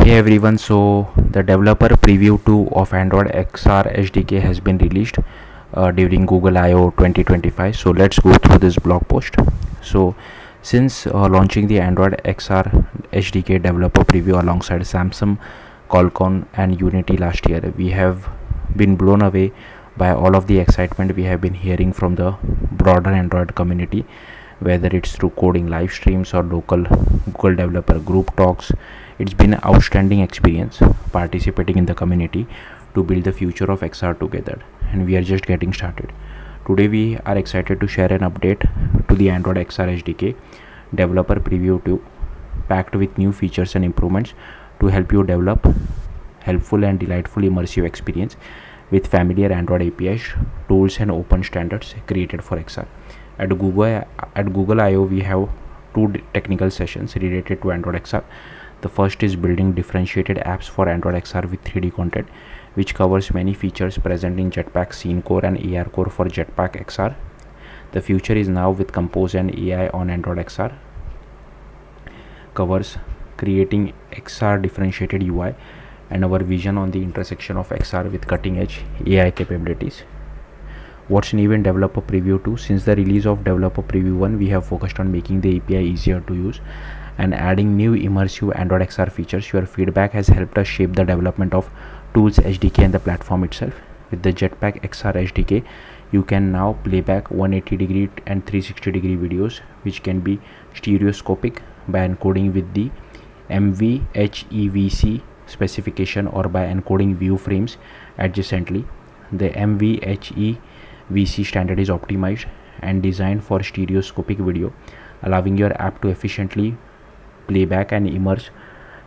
Hey everyone, so the developer preview 2 of Android XR SDK has been released during Google I/O 2025. So let's go through this blog post. So since launching the Android XR SDK Developer Preview alongside Samsung, Qualcomm and Unity last year, we have been blown away by all of the excitement we have been hearing from the broader Android community, whether it's through coding live streams or local Google developer group talks. It's been an outstanding experience participating in the community to build the future of XR together, and we are just getting started. Today we are excited to share an update to the Android XR SDK Developer Preview 2, packed with new features and improvements to help you develop helpful and delightful immersive experience with familiar Android APIs, tools and open standards created for XR. At Google I/O, we have two technical sessions related to Android XR. The first is building differentiated apps for Android XR with 3D content, which covers many features present in Jetpack Scene Core and AR Core for Jetpack XR. The future is now with Compose and AI on Android XR. Covers creating XR differentiated UI and our vision on the intersection of XR with cutting edge AI capabilities. What's new in Developer Preview 2? Since the release of Developer Preview 1, we have focused on making the API easier to use and adding new immersive Android XR features. Your feedback has helped us shape the development of Tools SDK and the platform itself. With the Jetpack XR SDK, you can now play back 180-degree and 360-degree videos, which can be stereoscopic by encoding with the MVHEVC specification or by encoding view frames adjacently. The MVHEVC standard is optimized and designed for stereoscopic video, allowing your app to efficiently playback and immersive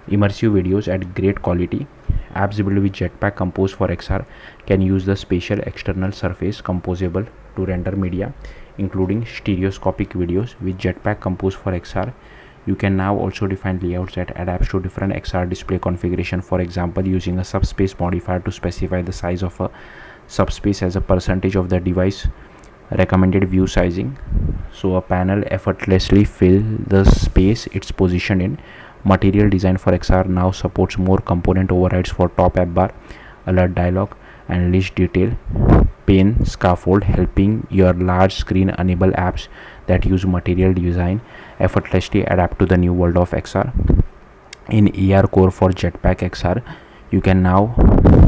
videos at great quality. Apps built with Jetpack Compose for XR can use the spatial external surface composable to render media, including stereoscopic videos. With Jetpack Compose for XR, you can now also define layouts that adapts to different XR display configuration. For example, using a subspace modifier to specify the size of a subspace as a percentage of the device recommended view sizing, so a panel effortlessly fill the space it's positioned in. Material design for XR now supports more component overrides for top app bar, alert dialog and list detail pane scaffold, helping your large screen enable apps that use material design effortlessly adapt to the new world of XR. In AR Core for Jetpack XR, you can now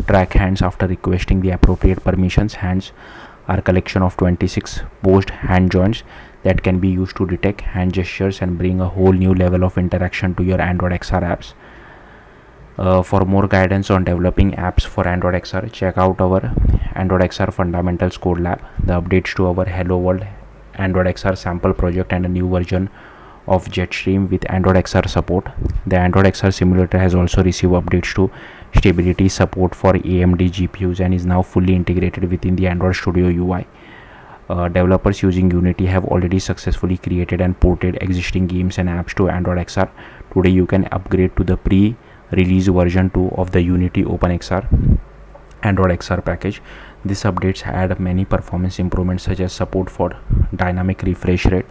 track hands after requesting the appropriate permissions. Hands are a collection of 26 posed hand joints that can be used to detect hand gestures and bring a whole new level of interaction to your Android XR apps. For more guidance on developing apps for Android XR, check out our Android XR Fundamentals Code Lab, the updates to our Hello World Android XR sample project, and a new version of Jetstream with Android XR support. The Android XR simulator has also received updates to stability support for AMD GPUs and is now fully integrated within the Android Studio UI. Developers using Unity have already successfully created and ported existing games and apps to Android XR. Today you can upgrade to the pre-release version 2 of the Unity OpenXR Android XR package. These updates add many performance improvements such as support for dynamic refresh rate,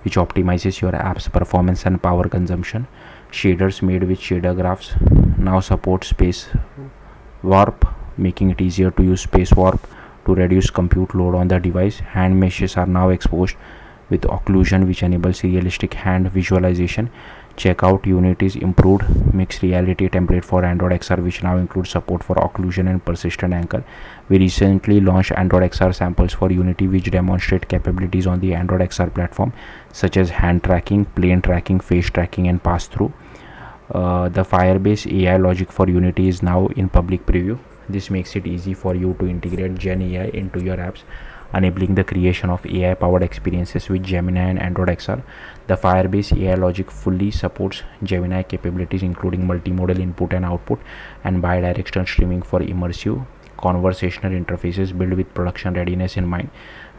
which optimizes your app's performance and power consumption. Shaders made with shader graphs now support space warp, making it easier to use space warp to reduce compute load on the device. Hand meshes are now exposed with occlusion, which enables realistic hand visualization. Check out Unity's improved mixed reality template for Android XR, which now includes support for occlusion and persistent anchor. We recently launched Android XR samples for Unity, which demonstrate capabilities on the Android XR platform, such as hand tracking, plane tracking, face tracking, and pass-through. The Firebase AI logic for Unity is now in public preview. This makes it easy for you to integrate Gen AI into your apps, enabling the creation of AI-powered experiences with Gemini and Android XR. The Firebase AI logic fully supports Gemini capabilities, including multimodal input and output and bidirectional streaming for immersive conversational interfaces built with production readiness in mind.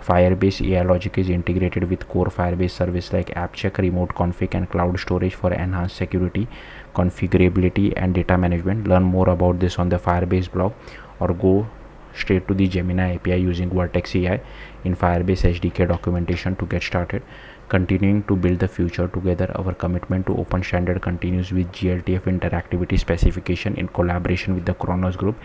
Firebase AI logic is integrated with core Firebase service like AppCheck, remote config, and cloud storage for enhanced security, configurability, and data management. Learn more about this on the Firebase blog or go straight to the Gemini API using Vertex AI in Firebase SDK documentation to get started. Continuing to build the future together, our commitment to open standard continues with GLTF interactivity specification in collaboration with the Kronos group,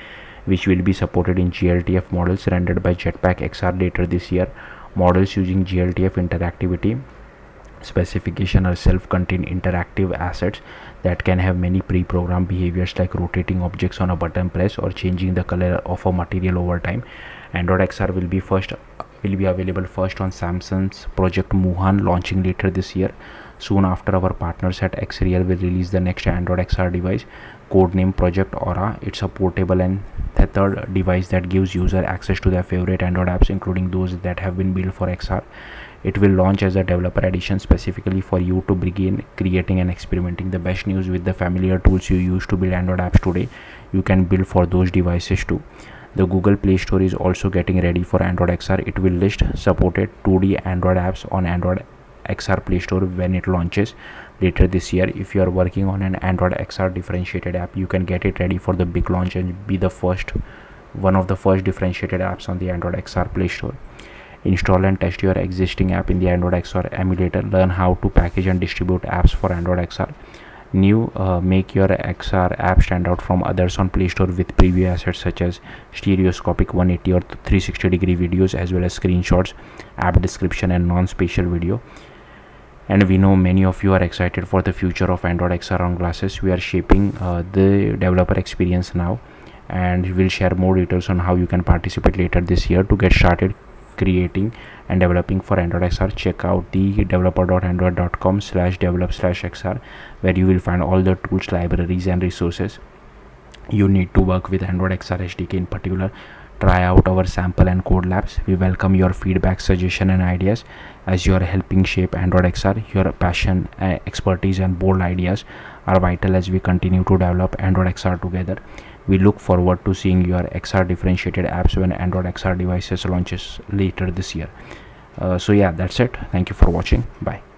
which will be supported in GLTF models rendered by Jetpack XR later this year. Models using GLTF interactivity specification are self-contained interactive assets that can have many pre-programmed behaviors like rotating objects on a button press or changing the color of a material over time. Android XR will be available first on Samsung's Project Muhan, launching later this year. Soon after, our partners at XReal will release the next Android XR device, codenamed Project Aura. It's a portable and tethered device that gives user access to their favorite Android apps, including those that have been built for XR. It will launch as a developer edition specifically for you to begin creating and experimenting. The best news: with the familiar tools you use to build Android apps today, you can build for those devices too. The Google Play Store is also getting ready for Android XR. It will list supported 2D Android apps on Android XR Play Store when it launches later this year. If you are working on an Android XR differentiated app, you can get it ready for the big launch and be one of the first differentiated apps on the Android XR Play Store. Install and test your existing app in the Android XR emulator. Learn how to package and distribute apps for Android XR. Make your XR app stand out from others on Play Store with preview assets such as stereoscopic 180 or 360 degree videos, as well as screenshots, app description, and non-spatial video. And we know many of you are excited for the future of Android XR on glasses. We are shaping the developer experience now, and we'll share more details on how you can participate later this year. To get started creating and developing for Android XR, check out the developer.android.com/develop/XR, where you will find all the tools, libraries, and resources you need to work with Android XR SDK. In particular, try out our sample and code labs. We welcome your feedback, suggestion, and ideas as you are helping shape Android XR. Your passion, expertise, and bold ideas are vital as we continue to develop Android XR together. We look forward to seeing your XR differentiated apps when Android XR devices launches later this year. So yeah, that's it. Thank you for watching. Bye.